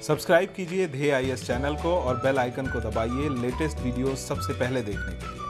Subscribe कीजिए ध्येय IAS channel को और बेल आइकन को दबाइए लेटेस्ट वीडियो सबसे पहले देखने के लिए।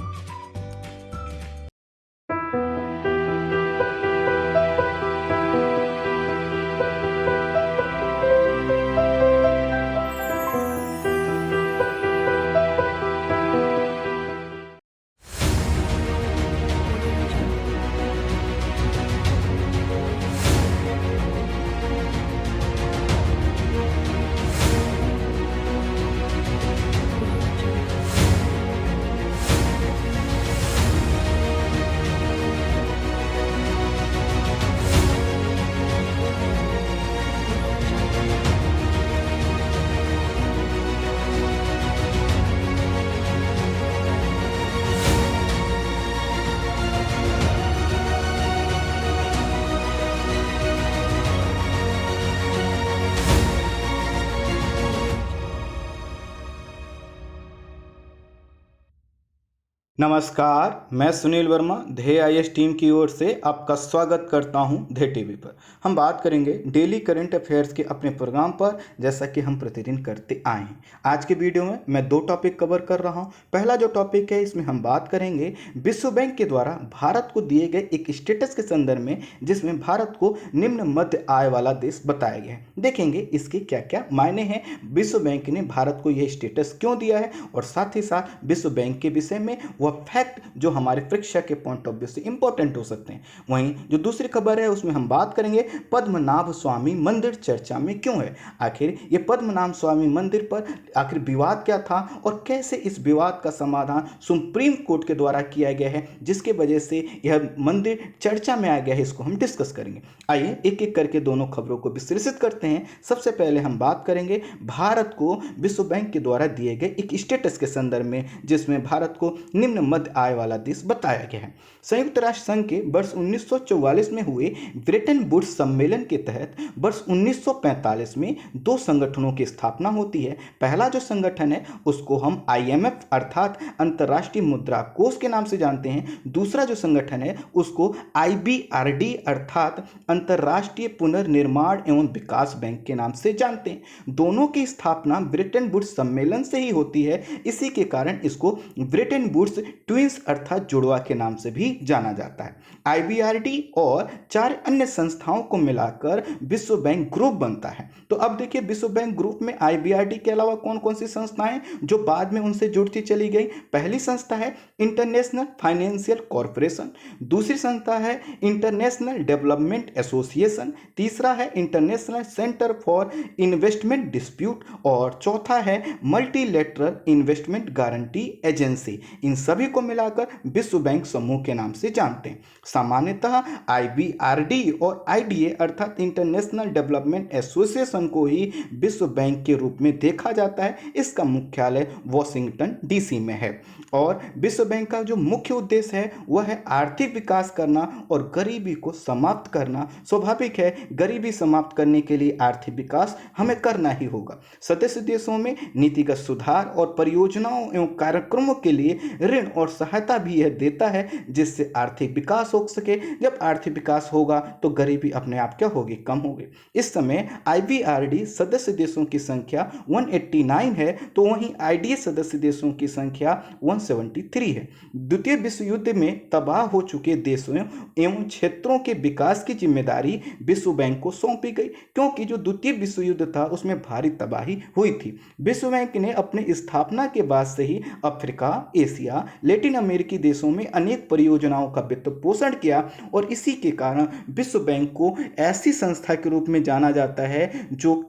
नमस्कार, मैं सुनील वर्मा ध्येय आईएएस टीम की ओर से आपका स्वागत करता हूं ध्येय टीवी पर। हम बात करेंगे डेली करंट अफेयर्स के अपने प्रोग्राम पर, जैसा कि हम प्रतिदिन करते आए हैं। आज के वीडियो में मैं 2 टॉपिक कवर कर रहा हूं। पहला जो टॉपिक है, इसमें हम बात करेंगे विश्व बैंक के द्वारा भारत को दिए गए एक स्टेटस के संदर्भ में, जिसमें भारत को निम्न मध्य आय वाला देश बताया गया है। देखेंगे इसके क्या क्या मायने हैं, विश्व बैंक ने भारत को यह स्टेटस क्यों दिया है, और साथ ही साथ विश्व बैंक के विषय में वह फैक्ट जो हमारे परीक्षा के पॉइंट ऑफ व्यू से इंपॉर्टेंट हो सकते हैं। वहीं जो दूसरी खबर है, उसमें हम बात करेंगे पद्मनाभ स्वामी मंदिर चर्चा में क्यों है। आखिर ये पद्मनाभ स्वामी मंदिर पर आखिर विवाद क्या था और कैसे इस विवाद का समाधान सुप्रीम कोर्ट के द्वारा किया गया है, जिसके वजह से यह मंदिर चर्चा में आ गया है, इसको हम डिस्कस करेंगे। आइए एक एक करके दोनों खबरों को विश्लेषित करते हैं। सबसे पहले हम बात करेंगे भारत को विश्व बैंक के द्वारा दिए गए एक स्टेटस के संदर्भ में, जिसमें भारत को निम्न मध्य आय वाला देश बताया गया है। संयुक्त राष्ट्र संघ के वर्ष 1944 में हुए ब्रेटन वुड्स सम्मेलन के तहत वर्ष 1945 में 2 संगठनों की स्थापना होती है। पहला जो संगठन है उसको हम IMF अर्थात अंतर्राष्ट्रीय मुद्रा कोष के नाम से जानते हैं। दूसरा जो संगठन है उसको IBRD अर्थात अंतर्राष्ट्रीय पुनर्निर्माण एवं विकास बैंक के नाम से जानते हैं। दोनों की स्थापना ब्रेटन वुड्स सम्मेलन से ही होती है। इसी के कारण इसको ब्रेटन वुड्स ट्विंस अर्थात जुड़वा के नाम से भी जाना जाता है। IBRD और 4 अन्य संस्थाओं को मिलाकर विश्व बैंक ग्रुप बनता है। तो अब देखिए, विश्व बैंक ग्रुप में IBRD के अलावा कौन कौन सी संस्थाएं जो बाद में उनसे जुड़ती चली गई। पहली संस्था है इंटरनेशनल फाइनेंशियल कॉरपोरेशन, दूसरी संस्था है इंटरनेशनल डेवलपमेंट एसोसिएशन, तीसरा है international centre for investment dispute और चौथा है मल्टीलेटरल इन्वेस्टमेंट गारंटी एजेंसी। इन सभी को मिलाकर विश्व बैंक समूह के नाम से जानते हैं। सामान्यतः IBRD और IDA अर्थात इंटरनेशनल डेवलपमेंट एसोसिएशन को ही विश्व बैंक के रूप में देखा जाता है। इसका मुख्यालय वॉशिंगटन DC में है और विश्व बैंक का जो मुख्य उद्देश्य है वह है आर्थिक विकास करना और गरीबी को समाप्त करना। स्वाभाविक है, गरीबी समाप्त करने के लिए आर्थिक विकास हमें करना ही होगा। सदस्य देशों में नीतिगत सुधार और परियोजनाओं एवं कार्यक्रमों के लिए ऋण और सहायता भी यह देता है, जिससे आर्थिक विकास हो सके। जब आर्थिक विकास होगा तो गरीबी अपने आप क्या होगी, कम होगी। इस समय IBRD सदस्य देशों की संख्या 189 है, तो वहीं IDA सदस्य देशों की संख्या 173 है। द्वितीय विश्व युद्ध में तबाह हो चुके देशों एवं क्षेत्रों के विकास की जिम्मेदारी विश्व बैंक को सौंपी गई, क्योंकि जो द्वितीय विश्व युद्ध था उसमें भारी तबाही हुई थी। विश्व बैंक ने अपनी स्थापना के बाद से ही अफ्रीका, एशिया, लैटिन अमेरिकी देशों में अनेक परियोजनाओं का वित्त पोषण किया और इसी के कारण विश्व बैंक को ऐसी संस्था के रूप में जाना जाता है जो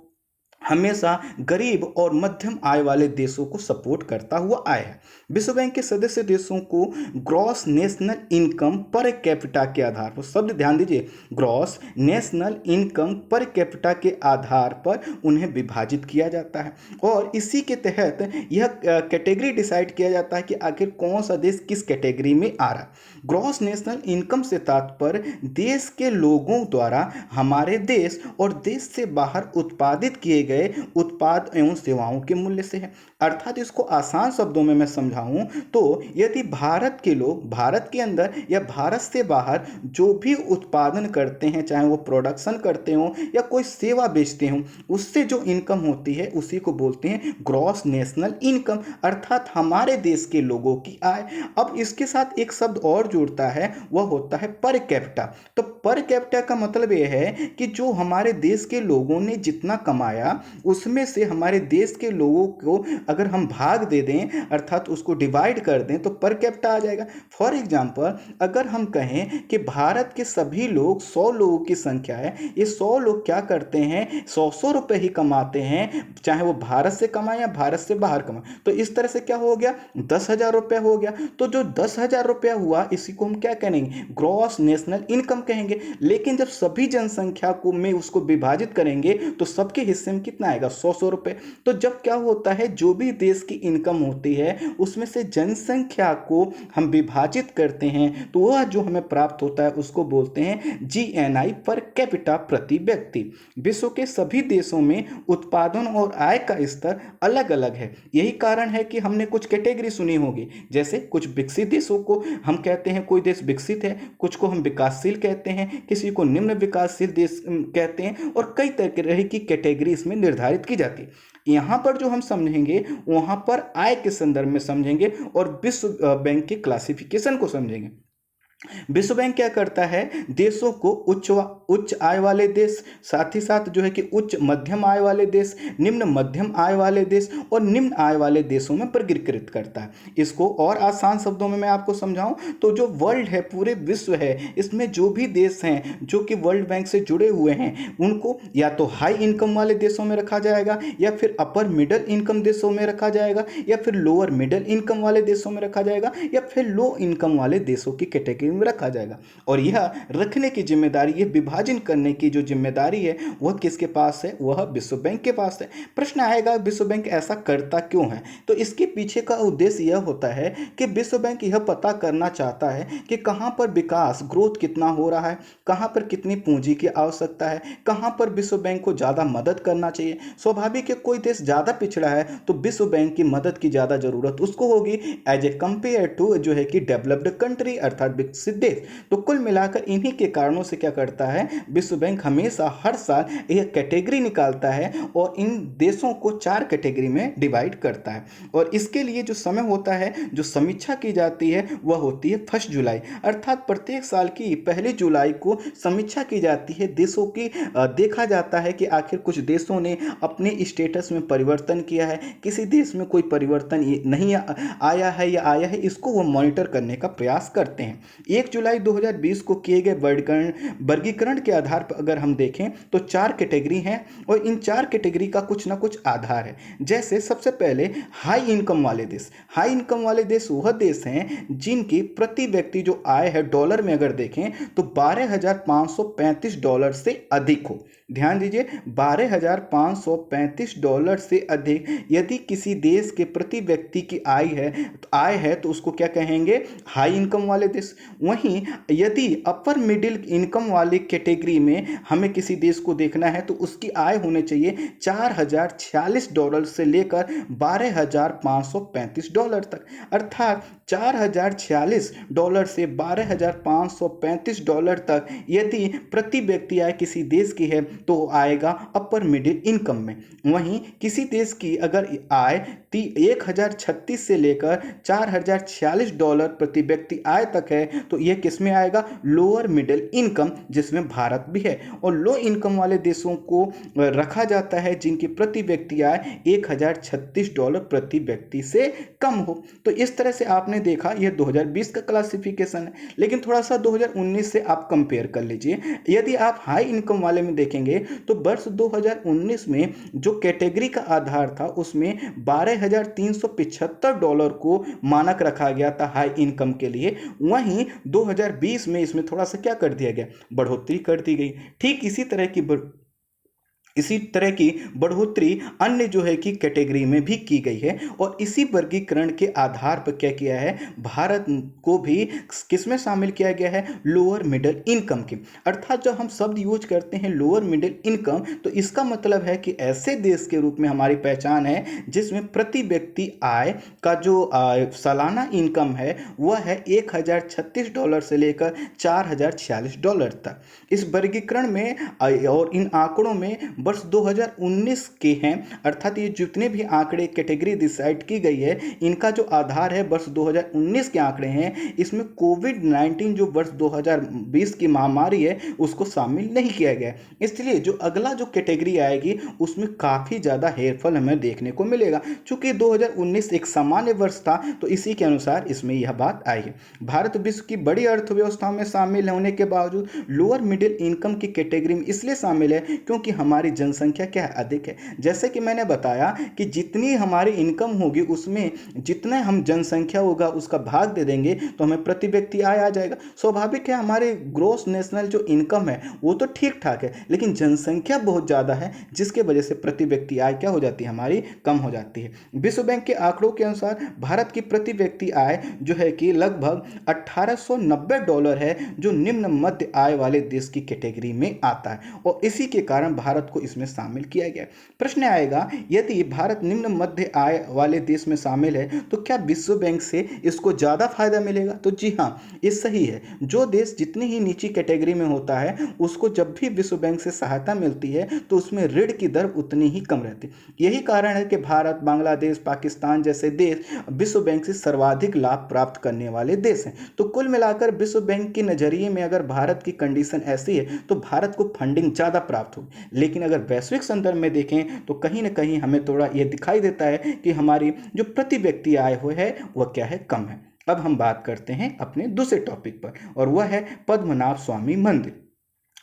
हमेशा गरीब और मध्यम आय वाले देशों को सपोर्ट करता हुआ आया है। विश्व बैंक के सदस्य देशों को gross national income per capita के आधार पर, शब्द ध्यान दीजिए, gross national income per capita के आधार पर उन्हें विभाजित किया जाता है और इसी के तहत यह कैटेगरी डिसाइड किया जाता है कि आखिर कौन सा देश किस कैटेगरी में आ रहा है। ग्रॉस नेशनल इनकम से तात्पर्य देश के लोगों द्वारा हमारे देश और देश से बाहर उत्पादित किए गए गए उत्पाद एवं सेवाओं के मूल्य से है। अर्थात इसको आसान शब्दों में मैं समझाऊं तो यदि भारत के लोग भारत के अंदर या भारत से बाहर जो भी उत्पादन करते हैं, चाहे वो प्रोडक्शन करते हो या कोई सेवा बेचते हो, उससे जो इनकम होती है उसी को बोलते हैं ग्रॉस नेशनल इनकम, अर्थात हमारे देश के लोगों की आय। अब इसके साथ एक शब्द और जुड़ता है, वह होता है पर कैपिटा। तो पर कैपिटा का मतलब यह है कि जो हमारे देश के लोगों ने जितना कमाया उसमें से हमारे देश के लोगों को अगर हम भाग दे दें, अर्थात उसको डिवाइड कर दें, तो पर कैपिटा आ जाएगा। फॉर एग्जांपल, अगर हम कहें कि भारत के सभी लोग 100 लोगों की संख्या है, ये 100 लोग क्या करते हैं, 100 रुपए ही कमाते हैं, चाहे वो भारत से कमाए या भारत से बाहर कमाए, तो इस तरह से क्या हो गया, 10,000 रुपया हो गया। तो जो 10,000 रुपया हुआ इसी को हम क्या कहेंगे, ग्रॉस नेशनल इनकम कहेंगे। लेकिन जब सभी जनसंख्या को में उसको विभाजित करेंगे तो सबके हिस्से में कितना आएगा, 100 रुपए। तो जब क्या होता है, जो भी देश की इनकम होती है उसमें से जनसंख्या को हम विभाजित करते हैं तो वह जो हमें प्राप्त होता है उसको बोलते हैं जीएनआई पर कैपिटा प्रति व्यक्ति। विश्व के सभी देशों में उत्पादन और आय का स्तर अलग अलग है। यही कारण है कि हमने कुछ कैटेगरी सुनी होगी, जैसे कुछ विकसित देशों को हम कहते हैं कोई देश विकसित है, कुछ को हम विकासशील कहते हैं, किसी को निम्न विकासशील देश कहते हैं, और कई तरह की कैटेगरी इसमें निर्धारित की जाती है। यहाँ पर जो हम समझेंगे वहाँ पर आय के संदर्भ में समझेंगे और विश्व बैंक के क्लासिफिकेशन को समझेंगे। विश्व बैंक क्या करता है, देशों को उच्च आय वाले देश, साथ ही साथ जो है कि उच्च मध्यम आय वाले देश, निम्न मध्यम आय वाले देश और निम्न आय वाले देशों में वर्गीकृत करता है। इसको और आसान शब्दों में मैं आपको समझाऊं तो जो वर्ल्ड है, पूरे विश्व है, इसमें जो भी देश हैं जो कि वर्ल्ड बैंक से जुड़े हुए हैं उनको या तो हाई इनकम वाले देशों में रखा जाएगा, या फिर अपर मिडिल इनकम देशों में रखा जाएगा, या फिर लोअर मिडिल इनकम वाले देशों में रखा जाएगा, या फिर लो इनकम वाले देशों की कैटेगरी में रखा जाएगा। और यह रखने की जिम्मेदारी, यह विभाजन करने की जो जिम्मेदारी है वह किसके पास है, वह विश्व बैंक के पास है। प्रश्न आएगा विश्व बैंक ऐसा करता क्यों है, तो इसके पीछे का उद्देश्य यह होता है कि विश्व बैंक यह पता करना चाहता है कि कहां पर विकास ग्रोथ कितना हो रहा है, कहां पर कितनी पूंजी की आवश्यकता है, कहां पर विश्व बैंक को ज्यादा मदद करना चाहिए। स्वाभाविक है, कोई देश ज्यादा पिछड़ा है तो विश्व बैंक की मदद की ज्यादा जरूरत उसको होगी एज ए कंपेयर टू जो है कि डेवलप्ड कंट्री अर्थात विकसित देश। तो कुल मिलाकर इन्हीं के कारणों से क्या करता है, विश्व बैंक हमेशा हर साल एक कैटेगरी निकालता है और इन देशों को 4 कैटेगरी में डिवाइड करता है। और इसके लिए जो समय होता है, जो समीक्षा की जाती है वह होती है 1 जुलाई, अर्थात प्रत्येक साल की 1 जुलाई को समीक्षा की जाती है देशों की। देखा जाता है कि आखिर कुछ देशों ने अपने स्टेटस में परिवर्तन किया है, किसी देश में कोई परिवर्तन नहीं आया है या आया है, इसको वो मॉनिटर करने का प्रयास करते हैं। 1 जुलाई 2020 को किए गए वर्गीकरण के आधार पर अगर हम देखें तो 4 कैटेगरी हैं और इन 4 कैटेगरी का कुछ ना कुछ आधार है। जैसे सबसे पहले हाई इनकम वाले देश। हाई इनकम वाले देश वह देश हैं जिनकी प्रति व्यक्ति जो आय है डॉलर में अगर देखें तो $12,535 से अधिक हो। ध्यान दीजिए, $12,535 से अधिक यदि किसी देश के प्रति व्यक्ति की आय है तो उसको क्या कहेंगे, हाई इनकम वाले देश। वहीं यदि अपर मिडिल इनकम वाली कैटेगरी में हमें किसी देश को देखना है तो उसकी आय होनी चाहिए $4,046 से लेकर $12,535 तक, अर्थात $4,046 से $12,535 तक यदि प्रति व्यक्ति आय किसी देश की है तो आएगा अपर मिडिल इनकम में। वहीं किसी देश की अगर आय 1,036 से लेकर $4,046 प्रति व्यक्ति आय तक है तो यह किस में आएगा, लोअर मिडिल इनकम, जिसमें भारत भी है। और लो इनकम वाले देशों को रखा जाता है जिनकी प्रति व्यक्ति आय $1,036 प्रति व्यक्ति से कम हो। तो इस तरह से आपने देखा यह 2020 का क्लासिफिकेशन है। लेकिन थोड़ा सा 2019 से आप कंपेयर कर लीजिए। यदि आप हाई इनकम वाले में देखेंगे तो वर्ष 2019 में जो कैटेगरी का आधार था उसमें $12,375 को मानक रखा गया था हाई इनकम के लिए। वहीं 2020 में इसमें थोड़ा सा क्या कर दिया गया, बढ़ोतरी कर दी गई। ठीक इसी तरह की इसी तरह की बढ़ोतरी अन्य जो है कि कैटेगरी में भी की गई है और इसी वर्गीकरण के आधार पर क्या किया है, भारत को भी किस में शामिल किया गया है, लोअर मिडिल इनकम के। अर्थात जब हम शब्द यूज करते हैं लोअर मिडिल इनकम तो इसका मतलब है कि ऐसे देश के रूप में हमारी पहचान है जिसमें प्रति व्यक्ति आय का जो सालाना इनकम है वह है $1036 से लेकर $4046 तक। इस वर्गीकरण में और इन आंकड़ों में वर्ष 2019 के हैं, अर्थात ये जितने भी आंकड़े कैटेगरी डिसाइड की गई है इनका जो आधार है वर्ष 2019 के आंकड़े हैं। इसमें कोविड-19 जो वर्ष 2020 की महामारी है उसको शामिल नहीं किया गया है, इसलिए जो अगला जो कैटेगरी आएगी उसमें काफ़ी ज़्यादा हेरफेर हमें देखने को मिलेगा। चूंकि 2019 एक सामान्य वर्ष था तो इसी के अनुसार इसमें यह बात आई है। भारत विश्व की बड़ी अर्थव्यवस्था में शामिल होने के बावजूद लोअर मिडिल इनकम की कैटेगरी में इसलिए शामिल है क्योंकि हमारी जनसंख्या क्या है, अधिक है। जैसे कि मैंने बताया कि जितनी हमारी इनकम होगी उसमें जितना हम जनसंख्या होगा उसका भाग दे देंगे तो हमें प्रति व्यक्ति आय आ जाएगा। स्वाभाविक है हमारे ग्रोस नेशनल जो इनकम है वो तो ठीक ठाक है, लेकिन जनसंख्या बहुत ज़्यादा है जिसके वजह से प्रति व्यक्ति आय क्या हो जाती है, हमारी कम हो जाती है। विश्व बैंक के आंकड़ों के अनुसार भारत की प्रति व्यक्ति आय जो है कि लगभग $1890 है, जो निम्न मध्य आय वाले देश की कैटेगरी में आता है और इसी के कारण भारत को इसमें शामिल किया गया। प्रश्न आएगा, यदि भारत निम्न मध्य आय वाले देश में शामिल है तो क्या विश्व बैंक से इसको ज़्यादा फायदा मिलेगा? तो जी हाँ, ये सही है। जो देश जितनी ही नीची कैटेगरी में होता है उसको जब भी विश्व बैंक से सहायता मिलती है तो उसमें ऋण की दर उतनी ही कम रहती है। यही कारण है कि भारत, बांग्लादेश, पाकिस्तान जैसे देश विश्व बैंक से सर्वाधिक लाभ प्राप्त करने वाले देश हैं। तो कुल मिलाकर विश्व बैंक के नज़रिए में अगर भारत की कंडीशन ऐसी है तो भारत को फंडिंग ज़्यादा प्राप्त होगी, लेकिन अगर वैश्विक संदर्भ में देखें तो कहीं ना कहीं हमें थोड़ा ये दिखाई देता है कि हमारी जो प्रति व्यक्ति आय हुई है वह क्या है, कम है। अब हम बात करते हैं अपने दूसरे टॉपिक पर और वह है पद्मनाभ स्वामी मंदिर।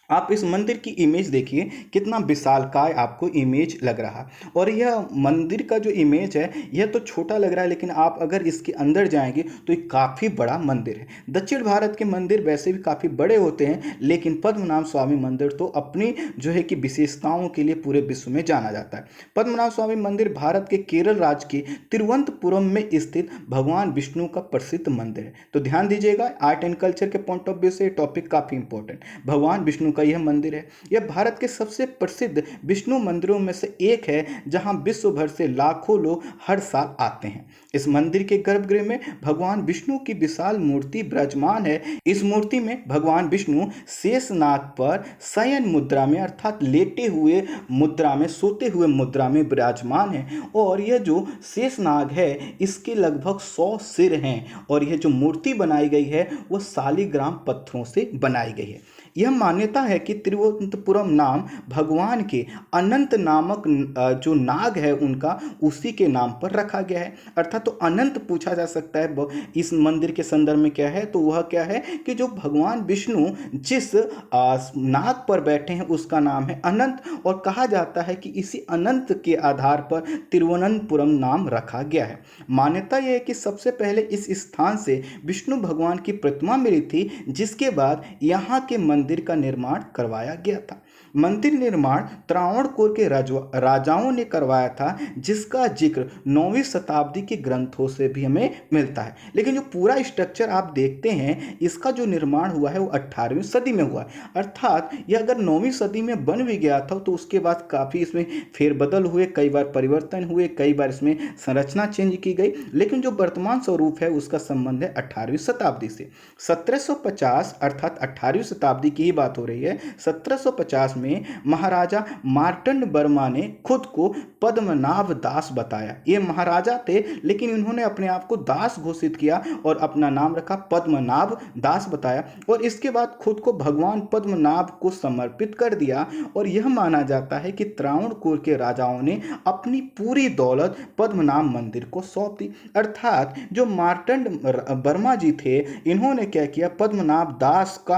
आप इस मंदिर की इमेज देखिए, कितना विशालकाय आपको इमेज लग रहा। और यह मंदिर का जो इमेज है यह तो छोटा लग रहा है, लेकिन आप अगर इसके अंदर जाएंगे तो ये काफ़ी बड़ा मंदिर है। दक्षिण भारत के मंदिर वैसे भी काफ़ी बड़े होते हैं, लेकिन पद्मनाभ स्वामी मंदिर तो अपनी जो है कि विशेषताओं के लिए पूरे विश्व में जाना जाता है। पद्मनाभ स्वामी मंदिर भारत के केरल राज्य के तिरुवनंतपुरम में स्थित भगवान विष्णु का प्रसिद्ध मंदिर है। तो ध्यान दीजिएगा, आर्ट एंड कल्चर के पॉइंट ऑफ व्यू से टॉपिक काफ़ी इंपॉर्टेंट। भगवान विष्णु यह मंदिर है, यह भारत के सबसे प्रसिद्ध विष्णु मंदिरों में से एक है जहां विश्व भर से लाखों लोग हर साल आते हैं। इस मंदिर के गर्भगृह में भगवान विष्णु की विशाल मूर्ति विराजमान है। इस मूर्ति में भगवान विष्णु शेषनाग पर शयन मुद्रा में अर्थात लेटे हुए मुद्रा में, सोते हुए मुद्रा में विराजमान है और यह जो शेषनाग है इसके लगभग 100 सिर हैं और यह जो मूर्ति बनाई गई है वह शालिग्राम पत्थरों से बनाई गई है। यह मान्यता है कि तिरुवनंतपुरम नाम भगवान के अनंत नामक जो नाग है उनका उसी के नाम पर रखा गया है। अर्थात तो अनंत पूछा जा सकता है इस मंदिर के संदर्भ में क्या है, तो वह क्या है कि जो भगवान विष्णु जिस नाग पर बैठे हैं उसका नाम है अनंत और कहा जाता है कि इसी अनंत के आधार पर तिरुवनंतपुरम नाम रखा गया है। मान्यता यह है कि सबसे पहले इस स्थान से विष्णु भगवान की प्रतिमा मिली थी, जिसके बाद यहाँ के मंदिर का निर्माण करवाया गया था। मंदिर निर्माण त्रावणकोर के राजाओं ने करवाया था, जिसका जिक्र 9वीं शताब्दी के ग्रंथों से भी हमें मिलता है। लेकिन जो पूरा स्ट्रक्चर आप देखते हैं इसका जो निर्माण हुआ है वो 18वीं सदी में हुआ है। अर्थात यह अगर 9वीं सदी में बन भी गया था तो उसके बाद काफ़ी इसमें फेरबदल हुए, कई बार परिवर्तन हुए, कई बार इसमें संरचना चेंज की गई, लेकिन जो वर्तमान स्वरूप है उसका संबंध है 18वीं शताब्दी से। 1750 अर्थात 18वीं शताब्दी की ही बात हो रही है। 1750 में महाराजा मार्तंड वर्मा ने खुद को पद्मनाभ दास बताया। ये महाराजा थे लेकिन इन्होंने अपने आप को दास घोषित किया और अपना नाम रखा पद्मनाभ दास बताया और इसके बाद खुद को भगवान पद्मनाभ को समर्पित कर दिया। और यह माना जाता है कि त्रावणकोर के राजाओं ने अपनी पूरी दौलत पद्मनाभ मंदिर को सौंप दी। अर्थात जो मार्तंड वर्मा जी थे इन्होंने क्या किया, पद्मनाभ दास का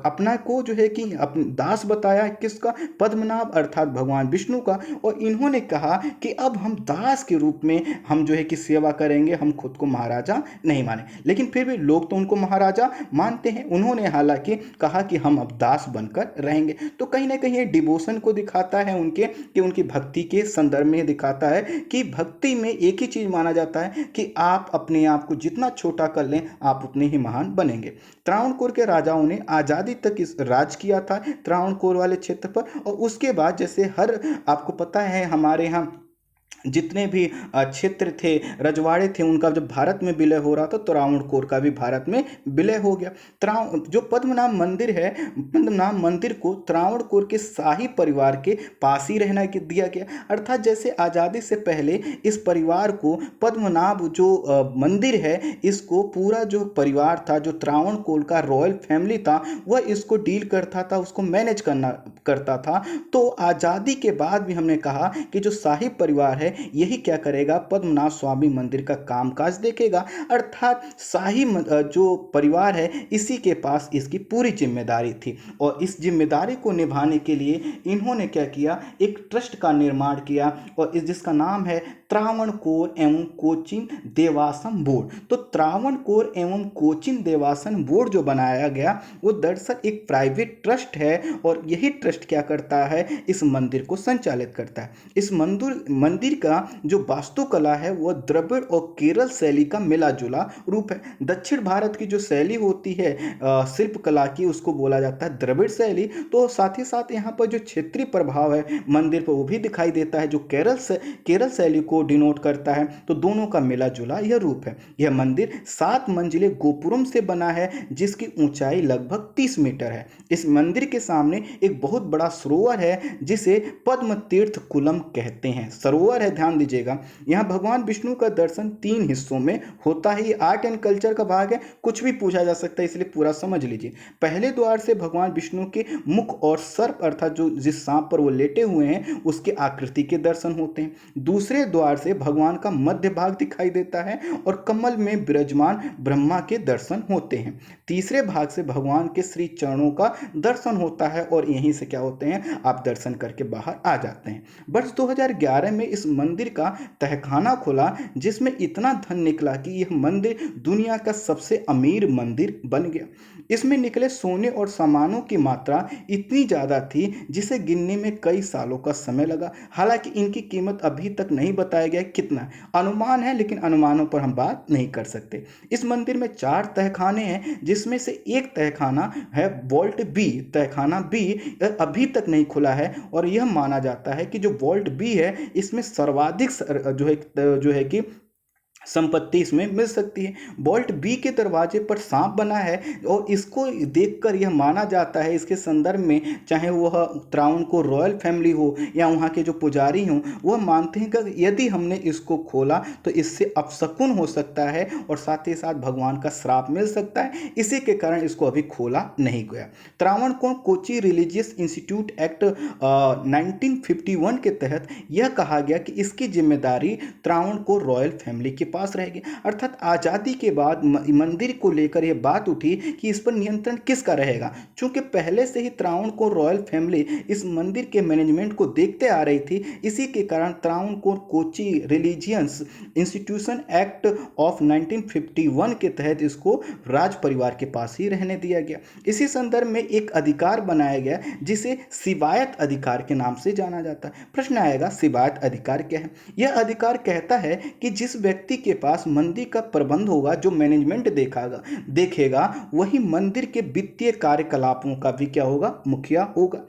अपना को जो है कि अपने दास बताया किया किसका, पद्मनाभ अर्थात भगवान विष्णु का। और इन्होंने कहा कि अब हम दास के रूप में हम जो है कि सेवा करेंगे, हम खुद को महाराजा नहीं माने। लेकिन फिर भी लोग तो उनको महाराजा मानते हैं। उन्होंने हालांकि कहा कि हम अब दास बनकर रहेंगे। तो कहीं ना कहीं ये डिवोशन को दिखाता है उनके, कि उनकी भक्ति के संदर्भ में दिखाता है कि भक्ति में एक ही चीज माना जाता है कि आप अपने आप को जितना छोटा कर लें आप उतने ही महान बनेंगे। त्रावणकोर के राजाओं ने आजादी तक इस राज किया था त्रावणकोर वाले क्षेत्र पर। और उसके बाद जैसे हर, आपको पता है हमारे यहाँ जितने भी क्षेत्र थे, रजवाड़े थे, उनका जब भारत में विलय हो रहा था तो त्रावणकोर का भी भारत में विलय हो गया। जो पद्मनाभ मंदिर है, पद्मनाभ मंदिर को त्रावणकोर के शाही परिवार के पास ही रहना दिया गया। अर्थात जैसे आज़ादी से पहले इस परिवार को पद्मनाभ जो मंदिर है, इसको पूरा जो परिवार था, जो त्रावणकोर का रॉयल फैमिली था, वह इसको डील करता था, उसको मैनेज करता था। तो आज़ादी के बाद भी हमने कहा कि जो शाही परिवार है यही क्या करेगा, पद्मनाभ स्वामी मंदिर का कामकाज देखेगा। अर्थात शाही जो परिवार है इसी के पास इसकी पूरी जिम्मेदारी थी। और इस जिम्मेदारी को निभाने के लिए इन्होंने क्या किया, एक ट्रस्ट का निर्माण किया, और जिसका नाम है त्रावणकोर एवं कोचीन देवासन बोर्ड। तो त्रावणकोर एवं कोचीन देवासन बोर्ड जो बनाया गया वो दरअसल एक प्राइवेट ट्रस्ट है, और यही ट्रस्ट क्या करता है, इस मंदिर को संचालित करता है। इस मंदिर का जो वास्तुकला है वह द्रविड़ और केरल शैली का मिला जुला रूप है। दक्षिण भारत की जो शैली होती है शिल्प कला की, उसको बोला जाता है द्रविड़ शैली। तो साथ ही साथ यहाँ पर जो क्षेत्रीय प्रभाव है मंदिर पर वो भी दिखाई देता है, जो केरल शैली को डिनोट करता है। तो दोनों का मिला जुला यह रूप है। यह मंदिर 7 मंजिले गोपुरम से बना है, जिसकी ऊंचाई लगभग 30 मीटर है। इस मंदिर के सामने एक बहुत बड़ा सरोवर है जिसे पद्म तीर्थ कुलम कहते हैं। सरोवर है, ध्यान दीजिएगा। यहाँ भगवान विष्णु का दर्शन 3 हिस्सों में होता है। ये आर्ट एंड कल्चर का भाग है, कुछ भी पूछा जा सकता है, इसलिए पूरा समझ लीजिए। पहले द्वार से भगवान विष्णु के मुख और सर्प अर्थात जो जिस सांप पर वो लेटे हुए हैं उसके आकृति के दर्शन होते हैं। दूसरे द्वार से भगवान का मध्य भाग दिखाई देता है और कमल में विराजमान ब्रह्मा के दर्शन होते हैं। तीसरे भाग से भगवान के श्री चरणों का दर्शन होता है, और यहीं से क्या होते हैं, आप दर्शन करके बाहर आ जाते हैं। वर्ष 2011 में इस मंदिर का तहखाना खुला, जिसमें इतना धन निकला कि यह मंदिर दुनिया का सबसे अमीर मंदिर बन गया। इसमें निकले सोने और सामानों की मात्रा इतनी ज़्यादा थी जिसे गिनने में कई सालों का समय लगा। हालांकि इनकी कीमत अभी तक नहीं बताया गया कितना, अनुमान है, लेकिन अनुमानों पर हम बात नहीं कर सकते। इस मंदिर में 4 तहखाने हैं, जिसमें से एक तहखाना है वॉल्ट बी। तहखाना बी अभी तक नहीं खुला है, और यह माना जाता है कि जो वॉल्ट बी है इसमें सर्वाधिक जो है कि संपत्ति इसमें मिल सकती है। वॉल्ट बी के दरवाजे पर सांप बना है, और इसको देखकर यह माना जाता है, इसके संदर्भ में, चाहे वह त्रावणकोर रॉयल फैमिली हो या वहाँ के जो पुजारी हों, वह मानते हैं कि यदि हमने इसको खोला तो इससे अपशकुन हो सकता है और साथ ही साथ भगवान का श्राप मिल सकता है। इसी के कारण इसको अभी खोला नहीं गया। Travancore Kochi religious institute act 1951 के तहत यह कहा गया कि इसकी जिम्मेदारी त्रावणकोर रॉयल फैमिली के पास रहेगी। अर्थात आज़ादी के बाद मंदिर को लेकर यह बात उठी कि इस पर नियंत्रण किसका रहेगा। चूंकि पहले से ही त्रावणकोर रॉयल फैमिली इस मंदिर के मैनेजमेंट को देखते आ रही थी, इसी के कारण Travancore Kochi religious institution act of 1951 के तहत इसको राज परिवार के पास ही रहने दिया गया। इसी संदर्भ में एक अधिकार बनाया गया जिसे सिवायत अधिकार के नाम से जाना जाता है। प्रश्न आएगा, सिवायत अधिकार क्या है? यह अधिकार कहता है कि जिस व्यक्ति के पास मंदिर का प्रबंध होगा, जो मैनेजमेंट देखेगा, वही मंदिर के वित्तीय कार्यकलापों का भी क्या होगा, मुखिया होगा।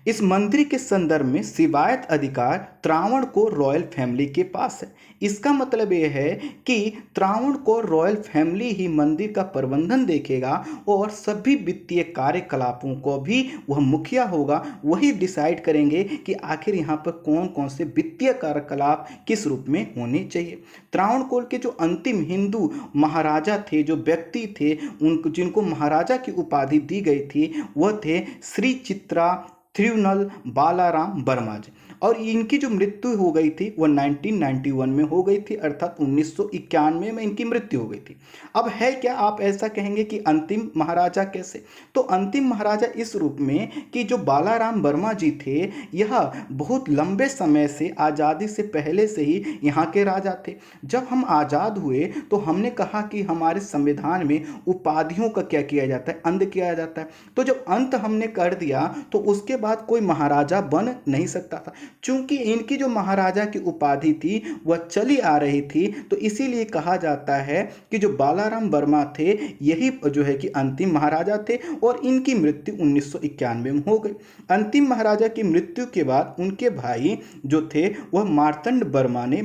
इस मंदिर के संदर्भ में सिवायत अधिकार त्रावणकोर रॉयल फैमिली के पास है। इसका मतलब यह है कि त्रावणकोर रॉयल फैमिली ही मंदिर का प्रबंधन देखेगा और सभी वित्तीय कार्यकलापों को भी वह मुखिया होगा, वही डिसाइड करेंगे कि आखिर यहाँ पर कौन कौन से वित्तीय कार्यकलाप किस रूप में होने चाहिए। त्रावणकोर के जो अंतिम हिंदू महाराजा थे, जो व्यक्ति थे, उनको जिनको महाराजा की उपाधि दी गई थी, वह थे श्री चित्रा थिरुनल बालाराम वर्मा जी। और इनकी जो मृत्यु हो गई थी वो 1991 में हो गई थी, अर्थात 1991 में इनकी मृत्यु हो गई थी। अब है क्या, आप ऐसा कहेंगे कि अंतिम महाराजा कैसे? तो अंतिम महाराजा इस रूप में कि जो बालाराम वर्मा जी थे, यह बहुत लंबे समय से, आज़ादी से पहले से ही यहाँ के राजा थे। जब हम आज़ाद हुए तो हमने कहा कि हमारे संविधान में उपाधियों का क्या किया जाता है, अंत किया जाता है। तो जब अंत हमने कर दिया तो उसके बाद कोई महाराजा बन नहीं सकता था। चूंकि इनकी जो महाराजा की उपाधि थी वह चली आ रही थी, तो इसीलिए कहा जाता है कि जो बालाराम वर्मा थे यही जो है कि अंतिम महाराजा थे और इनकी मृत्यु 1991 में हो गई। अंतिम महाराजा की मृत्यु के बाद उनके भाई जो थे वह मार्तंड वर्मा ने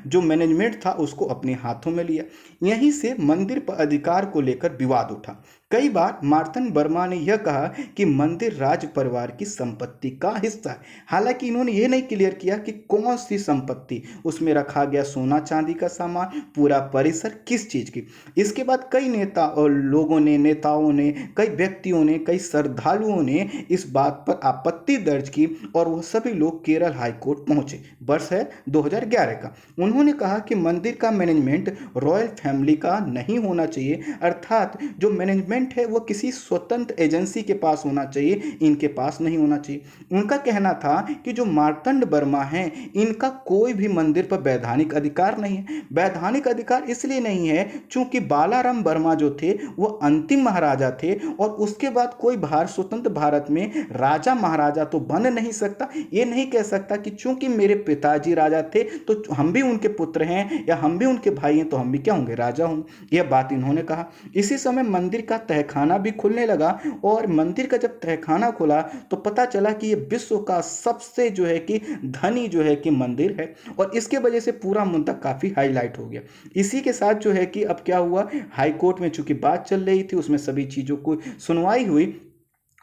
जो मैनेजमेंट था उसको अपने हाथों में लिया। यहीं से मंदिर पर अधिकार को लेकर विवाद उठा। कई बार मार्तंड वर्मा ने यह कहा कि मंदिर राज परिवार की संपत्ति का हिस्सा है। हालांकि इन्होंने यह नहीं क्लियर किया कि कौन सी संपत्ति, उसमें रखा गया सोना चांदी का सामान, पूरा परिसर किस चीज की। इसके बाद कई नेताओं ने, कई व्यक्तियों ने, कई श्रद्धालुओं ने इस बात पर आपत्ति दर्ज की और वह सभी लोग केरल हाईकोर्ट पहुंचे। वर्ष है 2011 का। उन्होंने कहा कि मंदिर का मैनेजमेंट रॉयल फैमिली का नहीं होना चाहिए, अर्थात जो मैनेजमेंट है वो किसी स्वतंत्र एजेंसी के पास होना चाहिए, इनके पास नहीं होना चाहिए। उनका कहना था कि जो मार्तंड वर्मा हैं इनका कोई भी मंदिर पर वैधानिक अधिकार नहीं है। वैधानिक अधिकार इसलिए नहीं है क्योंकि बालाराम वर्मा जो थे वो अंतिम महाराजा थे और उसके बाद कोई स्वतंत्र भारत में राजा महाराजा तो बन नहीं सकता। ये नहीं कह सकता कि चूंकि मेरे पिताजी राजा थे तो हम भी उनके पुत्र हैं या हम भी उनके भाई हैं तो हम भी क्या होंगे, राजा होंगे। यह बात इन्होंने कहा। इसी समय मंदिर का तहखाना भी खुलने लगा और मंदिर का जब तहखाना खुला तो पता चला कि यह विश्व का सबसे जो है कि धनी जो है कि मंदिर है और इसके वजह से पूरा मुद्दा काफी हाईलाइट हो गया। इसी के साथ जो है कि अब क्या हुआ, हाई कोर्ट में चूंकि बात चल रही थी उसमें सभी चीजों को सुनवाई हुई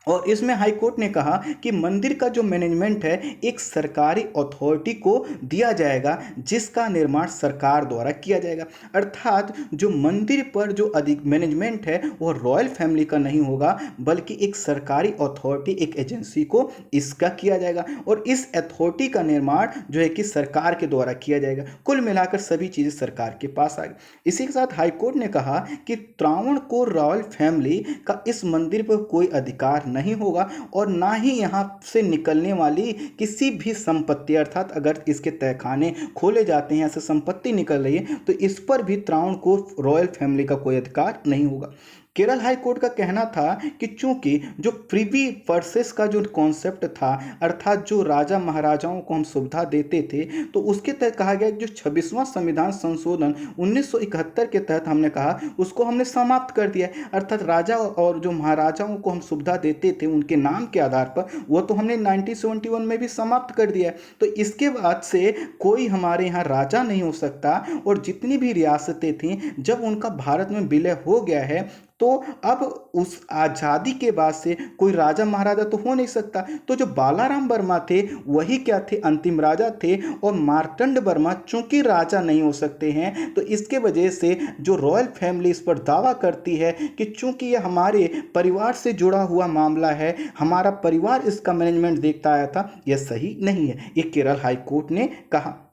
और इसमें हाई कोर्ट ने कहा कि मंदिर का जो मैनेजमेंट है एक सरकारी अथॉरिटी को दिया जाएगा जिसका निर्माण सरकार द्वारा किया जाएगा। अर्थात जो मंदिर पर जो अधिक मैनेजमेंट है वो रॉयल फैमिली का नहीं होगा बल्कि एक सरकारी अथॉरिटी, एक एजेंसी को इसका किया जाएगा और इस अथॉरिटी का निर्माण जो है कि सरकार के द्वारा किया जाएगा। कुल मिलाकर सभी चीज़ें सरकार के पास आ गई। इसी के साथ हाई कोर्ट ने कहा कि त्रावणकोर रॉयल फैमिली का इस मंदिर पर कोई अधिकार नहीं होगा और ना ही यहाँ से निकलने वाली किसी भी संपत्ति, अर्थात अगर इसके तहखाने खोले जाते हैं, ऐसे संपत्ति निकल रही है तो इस पर भी त्रावणकोर रॉयल फैमिली का कोई अधिकार नहीं होगा। केरल हाई कोर्ट का कहना था कि चूंकि जो प्रिवी पर्सेस का जो कॉन्सेप्ट था, अर्थात जो राजा महाराजाओं को हम सुविधा देते थे, तो उसके तहत कहा गया कि जो 26वां संविधान संशोधन 1971 के तहत हमने कहा उसको हमने समाप्त कर दिया। अर्थात राजा और जो महाराजाओं को हम सुविधा देते थे उनके नाम के आधार पर, वो तो हमने 1971 में भी समाप्त कर दिया। तो इसके बाद से कोई हमारे यहाँ राजा नहीं हो सकता और जितनी भी रियासतें थीं जब उनका भारत में विलय हो गया है तो अब उस आज़ादी के बाद से कोई राजा महाराजा तो हो नहीं सकता। तो जो बालाराम वर्मा थे वही क्या थे, अंतिम राजा थे और मार्तंड वर्मा चूंकि राजा नहीं हो सकते हैं तो इसके वजह से जो रॉयल फैमिली इस पर दावा करती है कि चूंकि ये हमारे परिवार से जुड़ा हुआ मामला है, हमारा परिवार इसका मैनेजमेंट देखता आया था, यह सही नहीं है। ये केरल हाई कोर्ट ने कहा।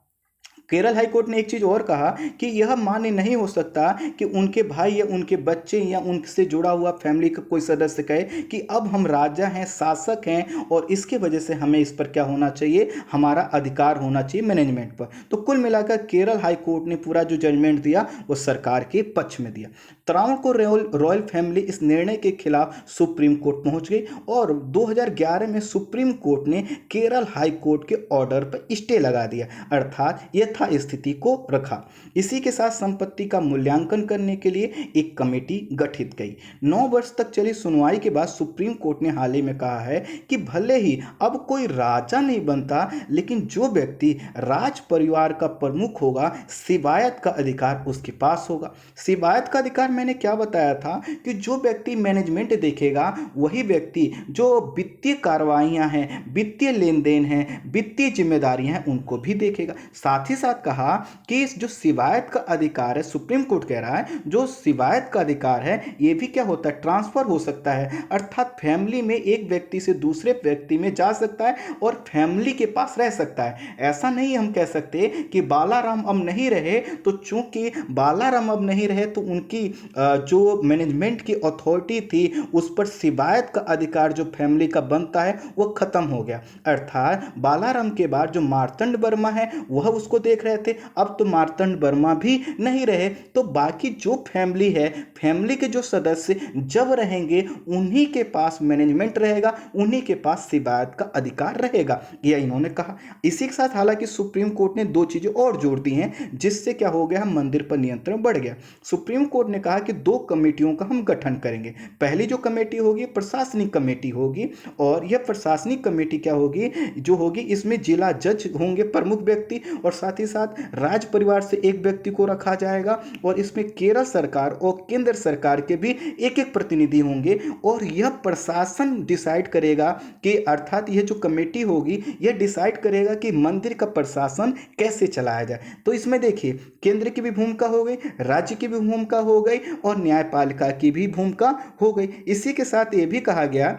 केरल हाई कोर्ट ने एक चीज़ और कहा कि यह मान्य नहीं हो सकता कि उनके भाई या उनके बच्चे या उनसे जुड़ा हुआ फैमिली का कोई सदस्य कहे कि अब हम राजा हैं, शासक हैं और इसके वजह से हमें इस पर क्या होना चाहिए, हमारा अधिकार होना चाहिए मैनेजमेंट पर। तो कुल मिलाकर केरल हाई कोर्ट ने पूरा जो जजमेंट दिया वो सरकार के पक्ष में दिया। त्रावणकोर रॉयल फैमिली इस निर्णय के खिलाफ सुप्रीम कोर्ट पहुंच गई और 2011 में सुप्रीम कोर्ट ने केरल हाई कोर्ट के ऑर्डर पर स्टे लगा दिया, अर्थात स्थिति को रखा। इसी के साथ संपत्ति का मूल्यांकन करने के लिए एक कमेटी गठित की। 9 वर्ष तक चली सुनवाई के बाद सुप्रीम कोर्ट ने हाल ही में कहा है कि भले ही अब कोई राजा नहीं बनता लेकिन जो व्यक्ति राज परिवार का प्रमुख होगा सिवायत का अधिकार उसके पास होगा। सिवायत का अधिकार मैंने क्या बताया था कि जो व्यक्ति मैनेजमेंट देखेगा वही व्यक्ति जो वित्तीय कार्रवाइयाँ हैं, वित्तीय लेन देन हैं, वित्तीय जिम्मेदारियाँ हैं, उनको भी देखेगा। साथ ही साथ कहा कि इस जो शिकायत का अधिकार है, सुप्रीम कोर्ट कह रहा है जो शिकायत का अधिकार है ये भी क्या होता है, ट्रांसफर हो सकता है। अर्थात फैमिली में एक व्यक्ति से दूसरे व्यक्ति में जा सकता है और फैमिली के पास रह सकता है। ऐसा नहीं हम कह सकते कि बालाराम अब नहीं रहे तो चूंकि बालाराम अब नहीं रहे तो उनकी जो मैनेजमेंट की अथॉरिटी थी उस पर शिकायत का अधिकार जो फैमिली का बनता है वो खत्म हो गया। अर्थात बालाराम के बाद जो मार्तंड वर्मा है वह उसको देख रहे थे, अब तो मार्तंड वर्मा भी नहीं रहे तो बाकी जो फैमिली है, फैमिली के जो सदस्य जब रहेंगे उन्हीं के पास मैनेजमेंट रहेगा, उन्हीं के पास शिकायत का अधिकार रहेगा, यह इन्होंने कहा। इसी के साथ हालांकि सुप्रीम कोर्ट ने दो चीजें और जोड़ दी हैं जिससे क्या हो गया, मंदिर पर नियंत्रण बढ़ गया। सुप्रीम कोर्ट ने कहा कि दो कमेटियों का हम गठन करेंगे। पहली जो कमेटी होगी प्रशासनिक कमेटी होगी और यह प्रशासनिक कमेटी क्या होगी, जो होगी इसमें जिला जज होंगे प्रमुख व्यक्ति और साथ ही साथ राज परिवार से एक व्यक्ति को रखा जाएगा और इसमें केरल सरकार और केंद्र सरकार के भी एक एक प्रतिनिधि होंगे और यह प्रशासन डिसाइड करेगा कि अर्थात यह जो कमेटी होगी यह डिसाइड करेगा कि मंदिर का प्रशासन कैसे चलाया जाए। तो इसमें देखिए केंद्र की भी भूमिका हो गई, राज्य की भी भूमिका हो गई और न्यायपालिका की भी भूमिका हो गई। इसी के साथ ये भी कहा गया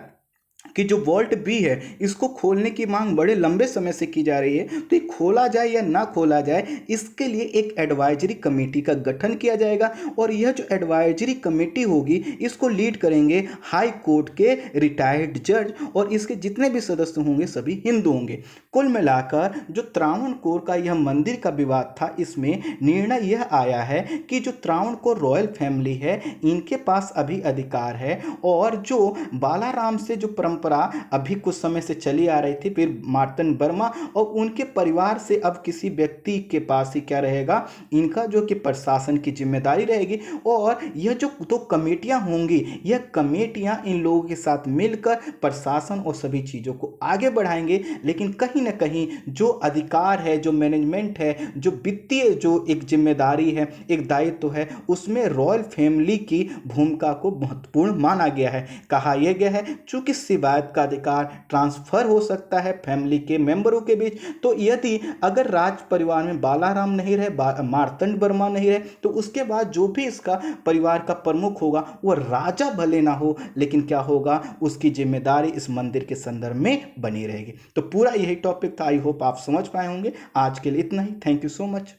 कि जो वॉल्ट बी है इसको खोलने की मांग बड़े लंबे समय से की जा रही है, तो ये खोला जाए या ना खोला जाए इसके लिए एक एडवाइजरी कमेटी का गठन किया जाएगा और यह जो एडवाइजरी कमेटी होगी इसको लीड करेंगे हाई कोर्ट के रिटायर्ड जज और इसके जितने भी सदस्य होंगे सभी हिंदू होंगे। कुल मिलाकर जो त्रावणकोर का यह मंदिर का विवाद था इसमें निर्णय यह आया है कि जो त्रावणकोर रॉयल फैमिली है इनके पास अभी अधिकार है और जो बालाराम से जो परंपरा अभी कुछ समय से चली आ रही थी, फिर मार्तंड वर्मा और उनके परिवार से अब किसी व्यक्ति के पास ही क्या रहेगा, इनका जो कि प्रशासन की जिम्मेदारी रहेगी और यह जो दो कमेटियां होंगी यह कमेटियां इन लोगों के साथ मिलकर प्रशासन और सभी चीज़ों को आगे बढ़ाएंगे। लेकिन कहीं ना कहीं जो अधिकार है, जो मैनेजमेंट है, जो वित्तीय जो एक जिम्मेदारी है, एक दायित्व है, उसमें रॉयल फैमिली की भूमिका को महत्वपूर्ण माना गया है। कहा यह गया है चूंकि शिकायत का अधिकार ट्रांसफर हो सकता है फैमिली के मेंबरों के बीच, तो यदि अगर राज परिवार में बालाराम नहीं रहे, मार्तंड वर्मा नहीं रहे, तो उसके बाद जो भी इसका परिवार का प्रमुख होगा वो राजा भले ना हो लेकिन क्या होगा, उसकी जिम्मेदारी इस मंदिर के संदर्भ में बनी रहेगी। तो पूरा यही टॉपिक था। आई होप आप समझ पाए होंगे। आज के लिए इतना ही। Thank you so much.